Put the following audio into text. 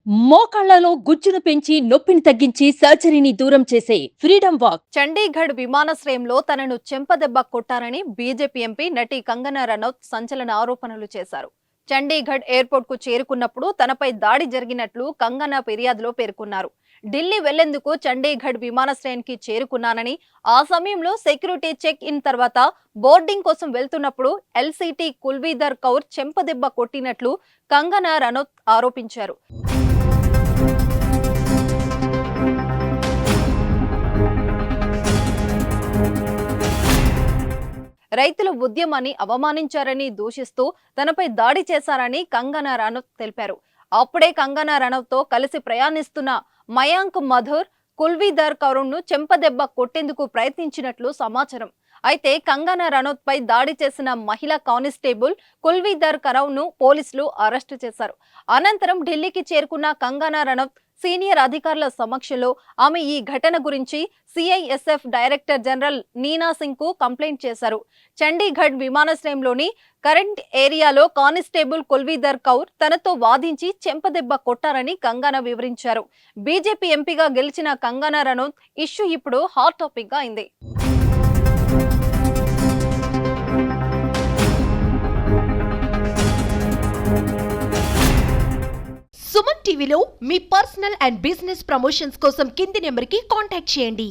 మోకాళ్లలో గుజ్జును పెంచి నొప్పిని తగ్గించి సర్జరీని దూరం చేసే ఫ్రీడమ్ వాక్. చండీగఢ్ విమానాశ్రయంలో తనను చెంపదెబ్బ కొట్టారని బీజేపీ ఎంపీ నటి కంగనా రనౌత్ సంచలన ఆరోపణలు చేశారు. చండీగఢ్ ఎయిర్పోర్ట్ కు చేరుకున్నప్పుడు తనపై దాడి జరిగినట్లు కంగనా ఫిర్యాదులో పేర్కొన్నారు. ఢిల్లీ వెళ్లేందుకు చండీగఢ్ విమానాశ్రయానికి చేరుకున్నానని, ఆ సమయంలో సెక్యూరిటీ చెక్ ఇన్ తర్వాత బోర్డింగ్ కోసం వెళ్తున్నప్పుడు ఎల్సీటీ కుల్వీధర్ కౌర్ చెంపదెబ్బ కొట్టినట్లు కంగనా రనౌత్ ఆరోపించారు. రైతుల ఉద్యమాన్ని అవమానించారని దూషిస్తూ తనపై దాడి చేశారని కంగనా రనౌత్ తెలిపారు. అప్పుడే కంగనా రనౌత్ తో కలిసి ప్రయాణిస్తున్న మయాంక్ మధుర్ కుల్వీధర్ కౌర్ను చెంపదెబ్బ కొట్టేందుకు ప్రయత్నించినట్లు సమాచారం. అయితే కంగనా రనౌత్ పై దాడి చేసిన మహిళా కానిస్టేబుల్ కుల్వీధర్ కౌర్ను పోలీసులు అరెస్టు చేశారు. అనంతరం ఢిల్లీకి చేరుకున్న కంగనా రనౌత్ సీనియర్ అధికారుల సమక్షంలో ఆమె ఈ ఘటన గురించి CISF director general Neena Singh కు కంప్లైంట్ చేశారు. చండీగఢ్ విమానాశ్రయంలోని కరెంట్ ఏరియాలో కానిస్టేబుల్ కుల్వీధర్ కౌర్ తనతో వాదించి చెంపదెబ్బ కొట్టారని కంగనా వివరించారు. బీజేపీ ఎంపీగా గెలిచిన కంగనా రనౌత్ ఇష్యూ ఇప్పుడు హాట్ టాపిక్ గా అయింది. సుమన్ టీవీలో మీ పర్సనల్ అండ్ బిజినెస్ ప్రమోషన్స్ కోసం కింది నెంబర్కి కాంటాక్ట్ చేయండి.